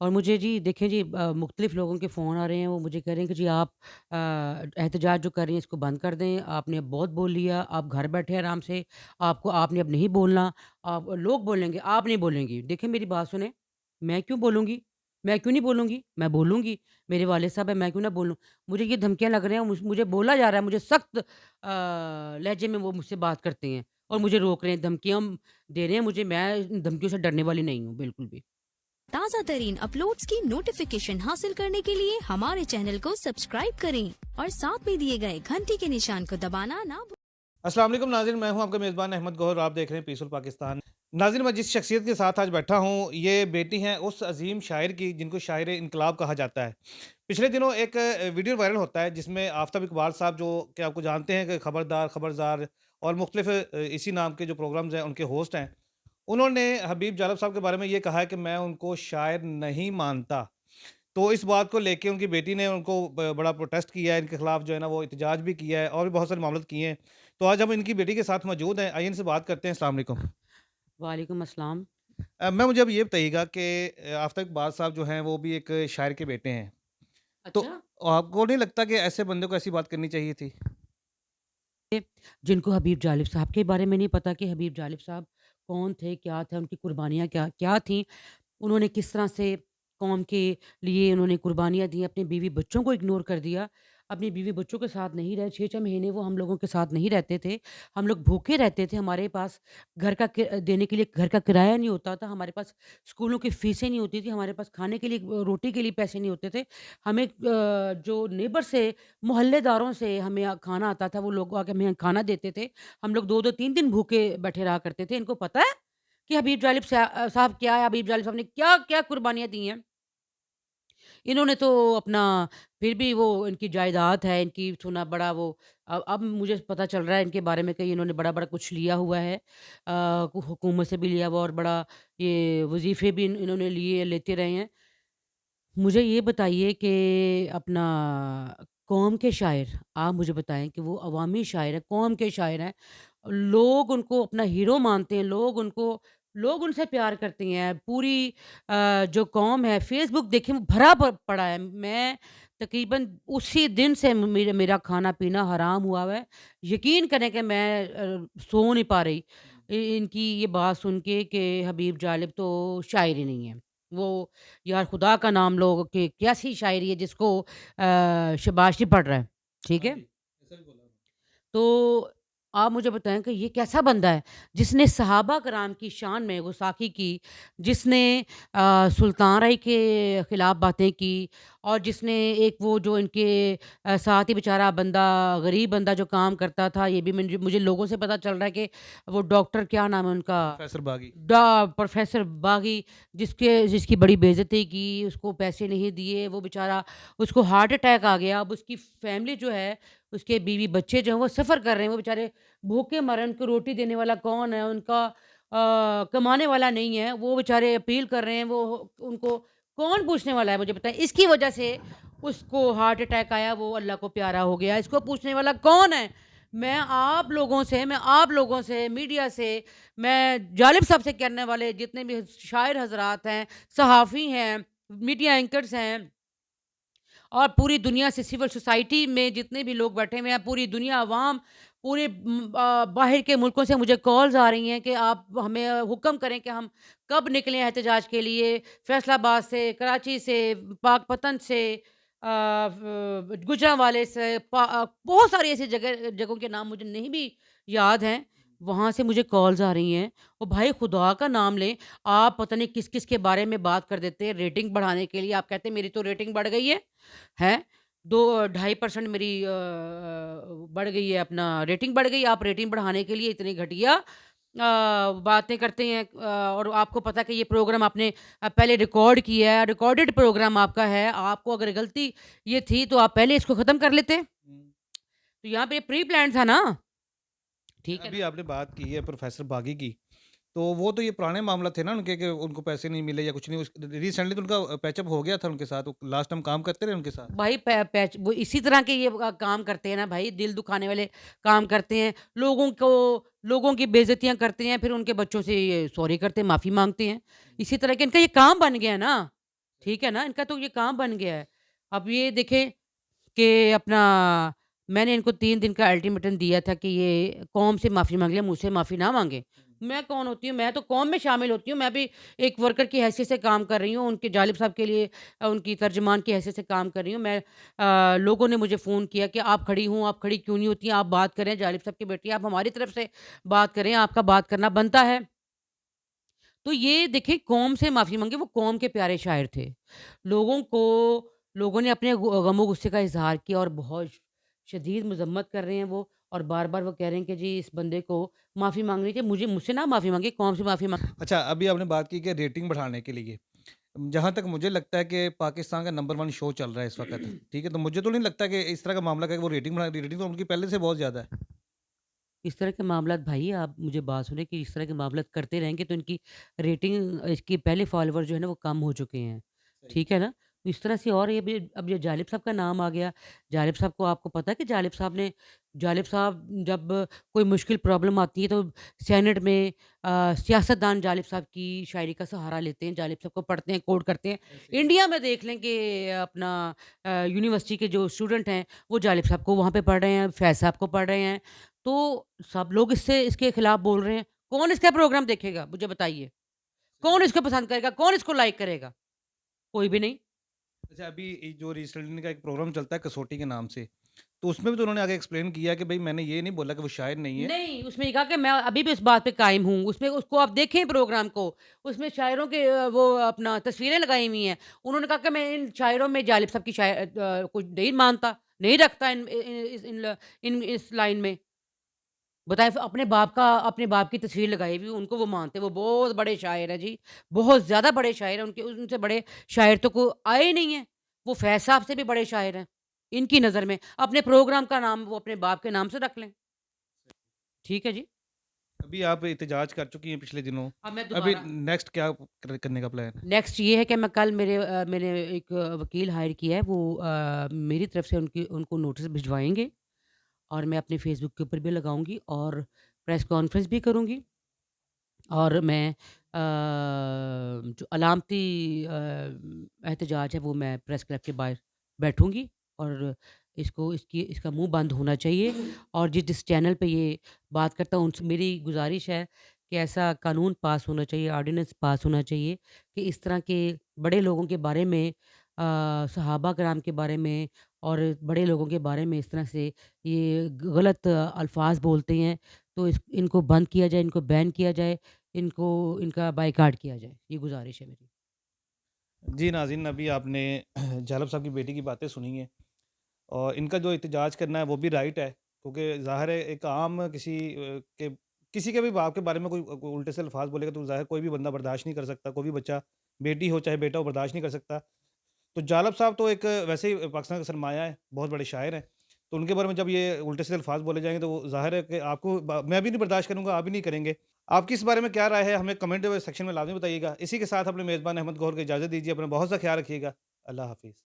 और मुझे जी देखें जी मुख्तलिफ़ लोगों के फ़ोन आ रहे हैं, वो मुझे कह रहे हैं कि जी आप एहतजाज जो कर रही हैं इसको बंद कर दें, आपने बहुत बोल लिया, आप घर बैठे आराम से, आपने अब नहीं बोलना, आप लोग बोलेंगे, आप नहीं बोलेंगी। देखिए मेरी बात सुनें, मैं क्यों बोलूँगी? मैं क्यों नहीं बोलूँगी? मैं बोलूँगी, मेरे वालिद साहब हैं, मैं क्यों ना बोलूँ? मुझे ये धमकियाँ लग रही हैं, मुझे बोला जा रहा है, मुझे सख्त लहजे में वो मुझसे बात करते हैं और मुझे रोक रहे हैं, धमकियाँ दे रहे हैं मुझे, मैं इन धमकियों से डरने वाली नहीं हूँ, बिल्कुल भी। ताज़ा तरीन अपलोड्स की नोटिफिकेशन हासिल करने के लिए हमारे चैनल को सब्सक्राइब करें और साथ में दिए गए घंटी के निशान को दबाना ना भूलें। अस्सलाम वालेकुम नाज़रीन, मैं हूं आपका मेज़बान अहमद गौहर। आप देख रहे हैं पीसफुल पाकिस्तान। नाज़रीन, मैं जिस शख्सियत के साथ आज बैठा हूं, ये बेटी हैं उस अज़ीम शायर की जिनको शायर इनकलाब कहा जाता है। पिछले दिनों एक वीडियो वायरल होता है जिसमें आफ्ताब इकबाल साहब, जो कि आपको जानते हैं कि खबरदार, खबरदार और मुख्तलिफ इसी नाम के जो प्रोग्राम्स हैं उनके होस्ट हैं। उन्होंने हबीब जालब साहब के बारे में ये कहा है कि मैं उनको शायर नहीं मानता। तो इस बात को लेके उनकी बेटी ने उनको बड़ा प्रोटेस्ट किया है, इनके खिलाफ जो है ना वो एहतजाज भी किया है और भी बहुत सारे मामले किए हैं। तो आज हम इनकी बेटी के साथ मौजूद हैं, आइए इनसे बात करते हैं। अस्सलाम वालेकुम। वालेकुम अस्सलाम। मैं मुझे अब ये बताइएगा कि आफ्ताब इकबाल साहब जो हैं वो भी एक शायर के बेटे हैं। तो अच्छा। आपको नहीं लगता कि ऐसे बंदे को ऐसी बात करनी चाहिए थी? जिनको हबीब जालिब साहब के बारे में नहीं पता कि हबीब जालिब साहब कौन थे, क्या थे, उनकी कुर्बानियाँ क्या क्या थीं, उन्होंने किस तरह से कौम के लिए उन्होंने कुर्बानियाँ दी, अपने बीवी-बच्चों को इग्नोर कर दिया। अपनी बीवी-बच्चों के साथ नहीं रहे, 6-6 महीने वो हम लोगों के साथ नहीं रहते थे। हम लोग भूखे रहते थे, हमारे पास घर का देने के लिए घर का किराया नहीं होता था, हमारे पास स्कूलों की फ़ीसें नहीं होती थी, हमारे पास खाने के लिए रोटी के लिए पैसे नहीं होते थे। हमें जो नेबर से, मोहल्लेदारों से हमें खाना आता था, वो लोग आके हमें खाना देते थे। हम लोग 2-2 3-3 भूखे बैठे रहा करते थे। इनको पता है कि हबीब जालिब साहब क्या है, हबीब जालिब साहब ने क्या-क्या कुर्बानियाँ दी हैं। इन्होंने तो अपना फिर भी वो इनकी जायदाद है, इनकी सुना बड़ा वो अब मुझे पता चल रहा है इनके बारे में कि इन्होंने बड़ा-बड़ा कुछ लिया हुआ है। हुकूमत से भी लिया हुआ और बड़ा ये वज़ीफ़े भी इन्होंने लिए लेते रहे हैं। मुझे ये बताइए कि अपना कौम के शायर, आप मुझे बताएँ कि वो अवामी शायर हैं, कौम के शायर हैं। लोग उनको अपना हीरो मानते हैं, लोग उनसे प्यार करते हैं। पूरी जो कौम है, फ़ेसबुक देखें वो भरा पड़ा है। मैं तकरीबन उसी दिन से मेरा मेरा खाना-पीना हराम हुआ हुआ है। यकीन करें कि मैं सो नहीं पा रही इनकी ये बात सुन के कि हबीब जालिब तो शायर ही नहीं है। वो यार खुदा का नाम लो कि कैसी शायरी है जिसको शाबाशी पढ़ रहा है, ठीक हाँ है? जी, ऐसा भी बोला। तो आप मुझे बताएँ कि ये कैसा बंदा है, जिसने सहाबा कराम की शान में गुस्ताखी की, जिसने सुल्तान राय के खिलाफ बातें की और जिसने एक वो जो इनके साथ ही बेचारा बंदा गरीब बंदा जो काम करता था, ये भी मुझे मुझे लोगों से पता चल रहा है कि वो डॉक्टर क्या नाम है उनका? प्रोफ़ेसर बागी। प्रोफ़ेसर बागी जिसकी बड़ी बेइज़्ज़ती की, उसको पैसे नहीं दिए, वो बेचारा उसको हार्ट अटैक आ गया। अब उसकी फ़ैमिली जो है उसके बीवी-बच्चे जो हैं वो सफ़र कर रहे हैं, वो बेचारे भूखे मर रहे हैं, उनको रोटी देने वाला कौन है? उनका कमाने वाला नहीं है, वो बेचारे अपील कर रहे हैं, वो उनको कौन पूछने वाला है मुझे बताएँ? इसकी वजह से उसको हार्ट अटैक आया, वो अल्लाह को प्यारा हो गया, इसको पूछने वाला कौन है? मैं आप लोगों से, मीडिया से, मैं जालिब साहब से कहने वाले जितने भी शायर हज़रात हैं, सहाफ़ी हैं, मीडिया एंकर्स हैं और पूरी दुनिया से सिविल सोसाइटी में जितने भी लोग बैठे हुए हैं, पूरी दुनिया अवाम, बाहर के मुल्कों से मुझे कॉल्स आ रही हैं कि आप हमें हुक्म करें कि हम कब निकलें एहतजाज के लिए। फैसलाबाद से, कराची से, पाकपतन से गुजरांवाले से, बहुत सारी ऐसी जगहों के नाम मुझे नहीं भी याद हैं। वहाँ से मुझे कॉल्स आ रही हैं और भाई खुदा का नाम लें, आप पता नहीं किस-किस के बारे में बात कर देते हैं रेटिंग बढ़ाने के लिए। आप कहते हैं मेरी तो रेटिंग बढ़ गई है। हैं? 2 2.5% मेरी बढ़ गई है अपना रेटिंग बढ़ गई। आप रेटिंग बढ़ाने के लिए इतनी घटिया बातें करते हैं और आपको पता है कि ये प्रोग्राम आपने पहले रिकॉर्ड किया है, रिकॉर्डेड प्रोग्राम आपका है। आपको अगर गलती ये थी तो आप पहले इसको ख़त्म कर लेते। हुँ। तो यहाँ पे प्री प्लान्ड था ना, ठीक है अभी ना? आपने बात की है प्रोफ़ेसर बागी की, तो वो तो ये पुराने मामला थे ना उनके कि उनको पैसे नहीं मिले या कुछ नहीं, उस रिसेंटली तो उनका पैचअप हो गया था उनके साथ, वो लास्ट टाइम काम करते रहे उनके साथ। भाई पै पैच वो इसी तरह के ये काम करते हैं ना भाई, दिल दुखाने वाले काम करते हैं। लोगों की बेइज़्ज़तियाँ करते हैं, फिर उनके बच्चों से ये सॉरी करते हैं, माफ़ी माँगते हैं। इसी तरह का इनका ये काम बन गया है ना। ठीक है ना? इनका तो ये काम बन गया है। अब ये देखें कि अपना मैंने इनको 3 दिन का अल्टीमेटम दिया था कि ये कौम से माफ़ी माँग लें, मुझसे माफ़ी ना माँगे। मैं कौन होती हूँ? मैं तो कौम में शामिल होती हूँ, मैं भी एक वर्कर की हैसियत से काम कर रही हूँ, उनके जालिब साहब के लिए उनकी तर्जुमान की हैसियत से काम कर रही हूँ। लोगों ने मुझे फ़ोन किया कि आप खड़ी हों, आप खड़ी क्यों नहीं होती हैं? आप बात करें, जालिब साहब की बेटी, आप हमारी तरफ से बात करें, आपका बात करना बनता है। तो ये देखिए कौम से माफ़ी माँगे, वो कौम के प्यारे शायर थे। लोगों को लोगों ने अपने गम-ओ-गुस्से का इज़हार किया और बहुत शदीद मज़म्मत कर रहे हैं वो और बार-बार वो कह रहे हैं कि जी इस बंदे को माफ़ी माँगनी चाहिए। मुझसे ना माफ़ी माँगे, कौम से माफ़ी माँगे। अच्छा, अभी आपने बात की कि रेटिंग बढ़ाने के लिए। जहाँ तक मुझे लगता है कि पाकिस्तान का नंबर 1 शो चल रहा है इस वक़्त, ठीक है? तो मुझे तो नहीं लगता कि इस तरह का मामला है कि वो रेटिंग तो उनकी पहले से बहुत ज़्यादा है। इस तरह के मामलात भाई आप मुझे बात सुनें कि इस तरह के मामलात करते रहेंगे तो इनकी रेटिंग इसके पहले फॉलोवर जो है ना वो कम हो चुके हैं। सही। ठीक है ना? तो इस तरह से और ये भी अब ये जालिब साहब का नाम आ गया। जालिब साहब को आपको पता है कि जालिब साहब जब कोई मुश्किल प्रॉब्लम आती है तो सेनेट में सियासतदान जालिब साहब की शायरी का सहारा लेते हैं, जालिब साहब को पढ़ते हैं, कोट करते हैं। ऐसे ही। इंडिया में देख लें कि अपना यूनिवर्सिटी के जो स्टूडेंट हैं वो जालिब साहब को वहाँ पे पढ़ रहे हैं, फैज़ साहब को पढ़ रहे हैं। तो सब लोग इसके खिलाफ बोल रहे हैं। कौन इसका प्रोग्राम देखेगा? मुझे बताइए। सही कौन बात। इसको पसंद करेगा? कौन इसको लाइक करेगा? कोई भी नहीं। अच्छा, अभी ये जो रिसेंटली इनका एक प्रोग्राम चलता है कसौटी के नाम से, तो उसमें भी तो उन्होंने आगे एक्सप्लेन किया कि भई मैंने ये नहीं बोला कि वो शायर नहीं है। नहीं, उसमें ये कहा कि मैं अभी भी इस बात पे कायम हूँ। उसमें उसको आप देखें प्रोग्राम को, उसमें शायरों के वो अपना तस्वीरें लगाई हुई हैं। उन्होंने कहा कि मैं इन शायरों में जालिब साहब की कुछ नहीं मानता, नहीं रखता इस लाइन में। बताएँ अपने बाप की तस्वीर लगाई हुई, उनको वो मानते हैं, वो बहुत बड़े शायर हैं जी, बहुत ज़्यादा बड़े शायर हैं, उनसे बड़े शायर तो कोई आए ही नहीं हैं। वो फैज़ साहब से भी बड़े शायर हैं, इनकी नज़र में। अपने प्रोग्राम का नाम वो अपने बाप के नाम से रख लें। ठीक है जी। अभी आप एहतजाज कर चुकी हैं पिछले दिनों, अब मैं अभी दोबारा नेक्स्ट क्या करने का प्लान है? नेक्स्ट ये है कि मैंने एक वकील हायर किया है, वो मेरी तरफ से उनको नोटिस भिजवाएँगे और मैं अपने फ़ेसबुक के ऊपर भी लगाऊँगी और प्रेस कॉन्फ्रेंस भी करूँगी। और मैं जो अलामती एहतजाज है वो मैं प्रेस क्लब के बाहर बैठूँगी और इसका मुँह बंद होना चाहिए और जिस चैनल पे ये बात करता हूँ उनसे मेरी गुज़ारिश है कि ऐसा कानून पास होना चाहिए, ऑर्डिनेंस पास होना चाहिए कि इस तरह के बड़े लोगों के बारे में सहाबा कराम के बारे में और बड़े लोगों के बारे में इस तरह से ये गलत अल्फ़ाज़ बोलते हैं, तो इनको बंद किया जाए, इनको बैन किया जाए। इनका बायकॉट किया जाए, ये गुज़ारिश है मेरी। जी नाज़रीन, अभी आपने जालब साहब की बेटी की बातें सुनी हैं और इनका जो एहतजाज करना है वो भी राइट है, क्योंकि ज़ाहिर है एक आम किसी के भी बाप के बारे में कोई उल्टे से अल्फ़ाज़ बोलेगा तो ज़ाहिर कोई भी बंदा बर्दाश्त नहीं कर सकता, कोई भी बच्चा, बेटी हो चाहे बेटा हो, बर्दाश्त नहीं कर सकता। तो जालब साहब तो एक वैसे ही पाकिस्तान का सरमाया है, बहुत बड़े शायर हैं। तो उनके बारे में जब ये उल्टे सीधे अल्फ़ाज़ बोले जाएँगे तो वो ज़ाहिर है कि आपको ब मैं भी नहीं बर्दाश्त करूँगा, आप भी नहीं करेंगे। आपकी इस बारे में क्या राय है? हमें कमेंट सेक्शन में लाज़मी बताइएगा। इसी के साथ अपने मेज़बान अहमद गौहर को इजाज़त दीजिए। अपना बहुत सा ख़्याल रखिएगा। अल्लाह हाफ़िज़।